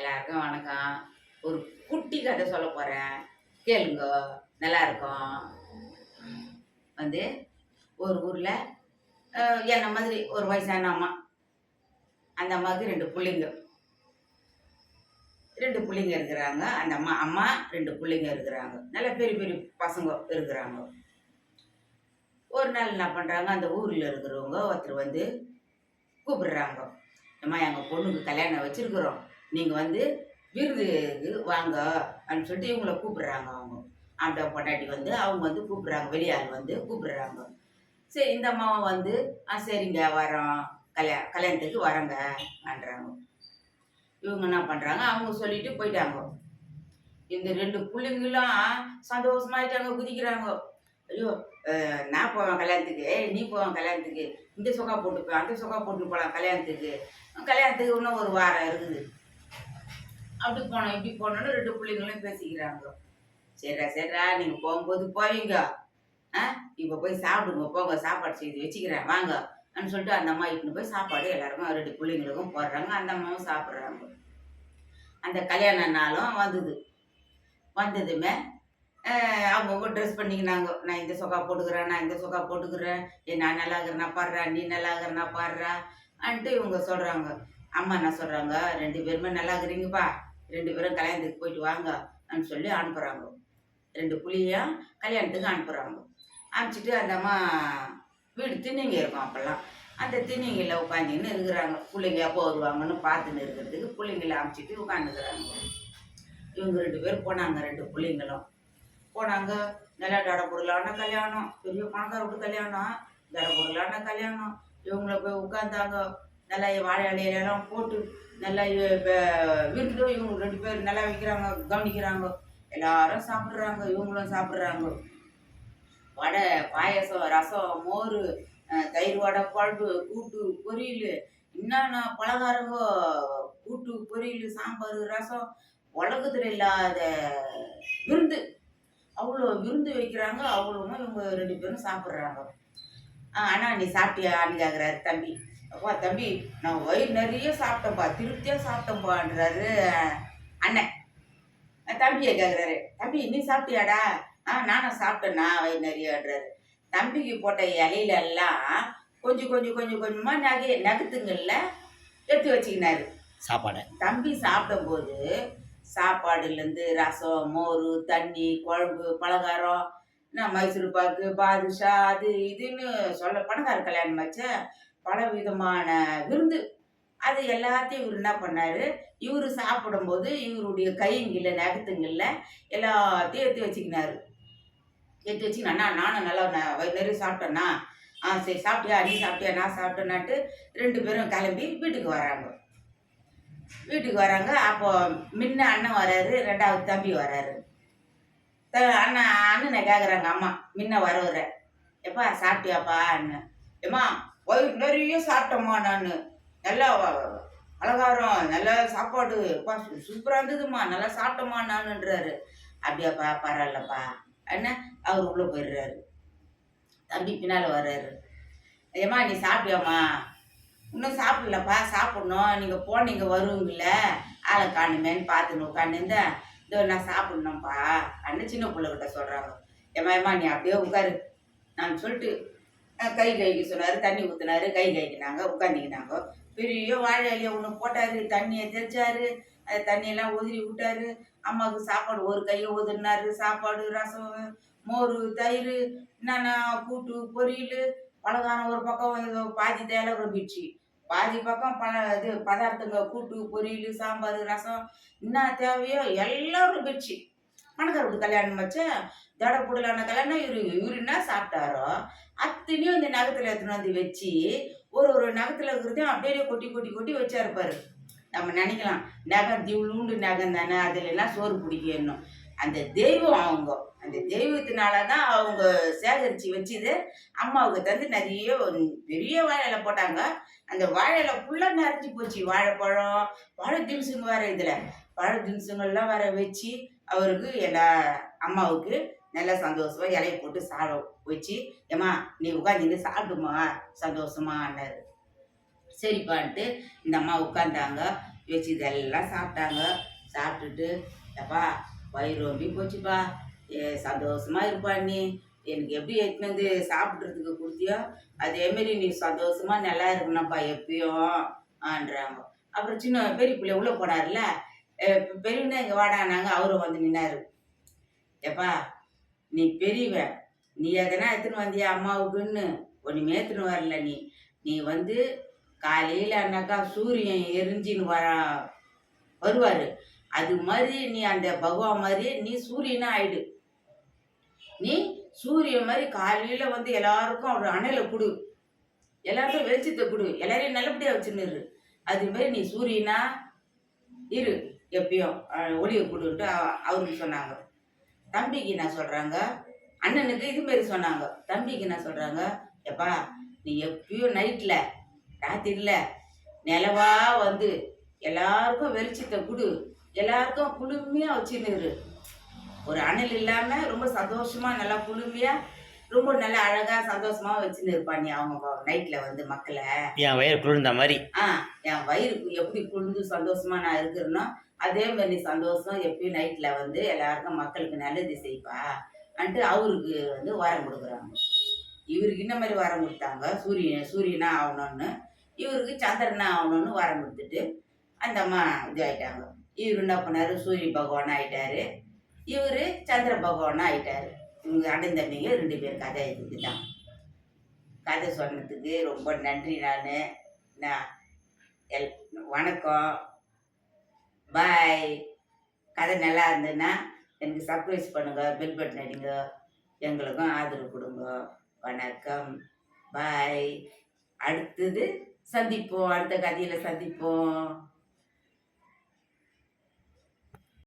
எல்லாருக்கும் வணக்கம். ஒரு குட்டி கதை சொல்ல போறேன். கேளுங்க. நல்லா இருக்கும். வந்து ஒரு ஊர்ல என்ன மாதிரி ஒரு வயசான அம்மா. அந்த அம்மாவுக்கு 2 புள்ளைங்க. 2 புள்ளைங்க இருக்கிறாங்க. அந்த அம்மா 2 புள்ளைங்க இருக்கிறாங்க. நல்ல பெரிய பெரிய பசங்க இருக்கிறாங்க. ஒரு நாள் என்ன பண்றாங்க, அந்த ஊர்ல இருக்கிறவங்க ஒருத்தர் வந்து கூப்பிடுறாங்க. அம்மா எங்க பொண்ணுக்கு கல்யாணம் வச்சிருக்கிறோம். நீங்க வந்து விருதுக்கு வாங்க அப்படின்னு சொல்லிட்டு இவங்கள கூப்பிடுறாங்க அவங்க. ஆம்பளை பொண்டாட்டி வந்து அவங்க வந்து கூப்பிடுறாங்க. வெளியாள் வந்து கூப்பிடுறாங்க. சரி இந்த அம்மாவை வந்து சரிங்க வரோம், கல்யாணத்துக்கு வரோங்க அப்படின்றாங்க. இவங்க என்ன பண்ணுறாங்க, அவங்க சொல்லிட்டு போயிட்டாங்க. இந்த 2 பிள்ளைங்களும் சந்தோஷமாயிட்டாங்க, குதிக்கிறாங்க. ஐயோ நான் போவேன் கல்யாணத்துக்கு, நீ போவேன் கல்யாணத்துக்கு, இந்த சொக்கா போட்டுப்பேன் அந்த சொக்கா போட்டு போகலாம் கல்யாணத்துக்கு இன்னும் ஒரு வாரம் இருக்குது. அப்படி போனோம் இப்படி போனோன்னு 2 பிள்ளைங்களும் பேசிக்கிறாங்க. சரிடா நீங்கள் போகும்போது போவீங்க, இப்போ போய் சாப்பிடுங்க, போங்க சாப்பாடு செய்து வச்சுக்கிறேன் வாங்க அப்படின்னு சொல்லிட்டு அந்த அம்மா இட்டுன்னு போய் சாப்பாடு எல்லாருக்கும் 2 பிள்ளைங்களுக்கும் போடுறாங்க. அந்த அம்மாவும் சாப்பிட்றாங்க. அந்த கல்யாண நாளும் வந்ததுமே அவங்கவுங்க ட்ரெஸ் பண்ணிக்கினாங்க. நான் இந்த சொக்கா போட்டுக்கிறேன், நான் இந்த சொக்கா போட்டுக்கிறேன், நான் நல்லா இருக்கிறேன்னா பாடுறா, நீ நல்லா இருக்கிறேன்னா பாடுறா அன்ட்டு இவங்க சொல்கிறாங்க. அம்மா என்ன சொல்கிறாங்க, 2 பேருமே நல்லா இருக்கிறீங்கப்பா, 2 பேரும் கல்யாணத்துக்கு போயிட்டு வாங்க அப்படின்னு சொல்லி அனுப்புகிறாங்க. 2 புள்ளியும் கல்யாணத்துக்கு அனுப்புகிறாங்க. அனுப்பிச்சிட்டு அந்த அம்மா வீடு திண்ணைங்க இருக்கும். அப்போல்லாம் அந்த திண்ணைங்களில் உட்காந்துன்னு இருக்கிறாங்க. பிள்ளைங்க எப்போ வருவாங்கன்னு பார்த்துன்னு இருக்கிறதுக்கு பிள்ளைங்கள அனுப்பிச்சிட்டு உட்காந்துக்கிறாங்க. இவங்க 2 பேர் போனாங்க. 2 பிள்ளைங்களும் போனாங்க. நல்லா தடபுடலான கல்யாணம், பெரிய பணக்கார வீட்டு கல்யாணம், தடபுடலான கல்யாணம். இவங்கள போய் உட்காந்தாங்க. நல்லா வாழை இலையெல்லாம் போட்டு நல்லா விருந்து இவங்க 2 பேர் நல்லா வைக்கிறாங்க, கவனிக்கிறாங்க. எல்லாரும் சாப்பிட்றாங்க, இவங்களும் சாப்பிட்றாங்க. வடை, பாயசம், ரசம், மோர், தயிர் வடை, குழம்பு, கூட்டு, பொரியல், என்னென்ன பலகாரங்கோ, கூட்டு, பொரியல், சாம்பார், ரசம், உலகத்தில் இல்லாத விருந்து. அவ்வளோ விருந்து வைக்கிறாங்க. அவ்வளோவும் இவங்க 2 பேரும் சாப்பிட்றாங்க. அண்ணா நீ சாப்பிட்டியான்னு கேட்குறாரு தம்பி. அப்பா தம்பி நான் வயிறு நிறைய சாப்பிட்டேன்ப்பா, திருப்தியாக சாப்பிட்டேன்ப்பான்றாரு அண்ணன். தம்பியை கேட்குறாரு, தம்பி நீ சாப்பிட்டியாடா? நானும் சாப்பிட்டேண்ணா வயிறு நிறையன்றாரு. தம்பிக்கு போட்ட இலையில எல்லாம் கொஞ்சமாக நகத்துங்கள்ல எடுத்து வச்சுக்கினாரு சாப்பாடை. தம்பி சாப்பிடும்போது சாப்பாடுலேருந்து ரசம், மோர், தண்ணி, குழம்பு, பலகாரம், மைசூர் பாக்கு, பாதுஷா, அது இதுன்னு சொல்ல பணக்கார கல்யாணம் வச்ச பல விதமான விருந்து. அது எல்லாத்தையும் இவர் என்ன பண்ணார், இவர் சாப்பிடும்போது இவருடைய கைங்கள்ல நகத்துங்கள்ல எல்லாத்தையும் எடுத்து வச்சுக்கினாரு. எடுத்து வச்சுக்கினா நானும் நல்லா வயிறு நிறைய சாப்பிட்டேன்னா, சரி சாப்பிட்டியா நீ சாப்பிட்டியா நான் சாப்பிட்டேன்னாட்டு 2 பேரும் கிளம்பி வீட்டுக்கு வராங்க. அப்போ முன்ன அண்ணன் வராரு, 2வது தம்பி வராரு. அண்ணனை கேட்குறாங்க அம்மா முன்ன வரவுற, எப்பா சாப்பிட்டியாப்பா அண்ணன்? ஏம்மா வயிறு நிறைய சாப்பிட்டேம்மா நான், நல்லா பலகாரம் நல்லா சாப்பாடு சூப்பராக இருந்ததும்மா, நல்லா சாப்பிட்டோம்மா நானுன்றாரு. அப்படியாப்பா பரவாயில்லப்பா அண்ணன். அவர் உள்ளே போயிடுறாரு. தம்பி பின்னால் வர்றாரு. ஏம்மா நீ சாப்பிட்டியாம்மா? இன்னும் சாப்பிடலப்பா, சாப்பிட்ணும், நீங்கள் போனீங்க வருவீங்கள ஆளை காணுமேன்னு பார்த்துன்னு உட்காந்துருந்தேன், இதோ நான் சாப்பிட்ணும்ப்பா அண்ணன் சின்ன பிள்ளைகிட்ட சொல்கிறாங்க. ஏம்மா நீ அப்படியே உட்காரு நான் சொல்லிட்டு கை கழுவிக்க சொன்னார். தண்ணி ஊற்றினாரு, கை கழுவிக்கினாங்க, உட்காந்துக்கினாங்க. பெரிய வாழை இலையை ஒன்று போட்டார், தண்ணியை தெளிச்சாரு, அது தண்ணியெல்லாம் உதிரி விட்டார். அம்மாவுக்கு சாப்பாடு ஒரு கையை உதிரினாரு. சாப்பாடு, ரசம், மோர், தயிர், என்னென்ன கூட்டு, பொரியல், பலகாரம் ஒரு பக்கம் பாதி தேலை ரொம்பிடுச்சு, பாதி பக்கம் பதார்த்தங்க கூட்டு, பொரியல், சாம்பார், ரசம், என்ன தேவையோ எல்லாம் ரொம்பிடுச்சு. பணக்கார வீட்டு கல்யாணம் வச்சா தடப்புடலான கல்யாணம். இவரு என்ன சாப்பிட்டாரோ அத்தனையும் இந்த நகத்தில் எடுத்துன்னு வந்து வச்சு ஒரு நகத்தில் இருக்கிறதையும் அப்படியே கொட்டி வச்சாருப்பாரு. நம்ம நினைக்கலாம் நகம் திவுளுண்டு நகம் தானே, அதுல எல்லாம் சோறு பிடிக்கணும். அந்த தெய்வம் அந்த தெய்வத்தினால தான் அவங்க சேகரித்து வச்சுது அம்மாவுக்கு தந்து நிறைய பெரிய வாழையில போட்டாங்க. அந்த வாழையில ஃபுல்லாக நிறைஞ்சி போச்சு. வாழைப்பழம், வாழை தின்சுங்க வேற, இதில் வாழை தின்சுங்கள்லாம் வேற வச்சு அவருக்கு அம்மாவுக்கு நல்லா சந்தோஷமா இலையை போட்டு வச்சு, ஏம்மா நீ உட்காந்து சாப்பிடுமா சந்தோஷமான்னாரு. சரிப்பான்ட்டு இந்த அம்மா உட்காந்தாங்க. வச்சு இதெல்லாம் சாப்பிட்டாங்க. சாப்பிட்டுட்டு, "எப்பா வயிறு ரொம்பி போச்சுப்பா, சந்தோஷமா இருப்பா நீ. எனக்கு எப்படி எடுத்துன்னு வந்து சாப்பிட்றதுக்கு கொடுத்தியோ அதேமாரி நீ சந்தோஷமா நல்லா இருக்கணும்ப்பா எப்பயும்" ஆன்றாங்க. அப்புறம் சின்ன பெரிய பிள்ளை உள்ளே போனார்ல, பெரியவனே இங்கே வாடானாங்க. அவரும் வந்து நின்னாரு. "எப்பா நீ பெரியவன், நீ எதனா எடுத்துன்னு வந்தியா அம்மாவுக்குன்னு? ஒன்றுமே எடுத்துன்னு வரல நீ. நீ வந்து காலையிலனாக்கா சூரியன் எரிஞ்சின்னு வருவாரு. அது மாதிரி நீ அந்த பகவான் மாதிரி நீ சூரியனா ஆயிடு. நீ சூரியன் மாதிரி காலையில வந்து எல்லாருக்கும் ஒரு அனலை கொடு. எல்லாருக்கும் வெளிச்சத்தை கொடு. எல்லாரையும் நல்லபடியா வச்சுன்னு இரு. அது மாதிரி நீ சூரியனா இரு எப்பயும். ஒளியை கொடுன்ட்டு அவருக்கு சொன்னாங்க. தம்பிக்கு என்ன சொல்றாங்க, அண்ணனுக்கு இது மாரி சொன்னாங்க. தம்பிக்கு என்ன சொல்றாங்க, எப்பா நீ எப்பயும் நைட்ல ராத்திரில நிலவா வந்து எல்லாருக்கும் வெளிச்சத்தை கொடு. எல்லாருக்கும் குளுமையா வச்சுன்னு இரு. ஒரு அனல் இல்லாம ரொம்ப சந்தோஷமா நல்லா குளுமையா ரொம்ப நல்லா அழகா சந்தோஷமா வச்சுன்னு இருப்பா நீ அவங்க நைட்ல வந்து மக்களை. என் வயிறு குளிர்ந்த மாதிரி. என் வயிறுக்கு எப்படி குளிர்ந்து சந்தோஷமா நான் இருக்கிறேனோ அதே மாதிரி நீ சந்தோஷம் எப்பயும் நைட்ல வந்து எல்லாருக்கும் மக்களுக்கு நல்லது செய்ப்பா அன்ட்டு அவருக்கு வந்து வரம் கொடுக்குறாங்க. இவருக்கு இந்த மாதிரி வரம் கொடுத்தாங்க, சூரியனா ஆகணும்னு. இவருக்கு சந்திரனா ஆகணும்னு வரம் கொடுத்துட்டு அந்த அம்மா இது ஆயிட்டாங்க. இவர் என்ன பண்ணாரு, சூரிய பகவான் ஆயிட்டாரு. இவர் சந்திர பகவான் ஆயிட்டாரு. இவங்க அண்ணன் தம்பிங்க 2 பேர் கதை இதுக்கு தான். கதை சொன்னதுக்கு ரொம்ப நன்றி. நான் வணக்கம், பாய். கதை நல்லா இருந்ததுன்னா எனக்கு சர்ப்ரைஸ் பண்ணுங்க, பெல் பட்டன் அடிங்க, எங்களுக்கும் ஆதரவு கொடுங்க. வணக்கம், பாய். அடுத்தது சந்திப்போம், அடுத்த கதையில் சந்திப்போம்.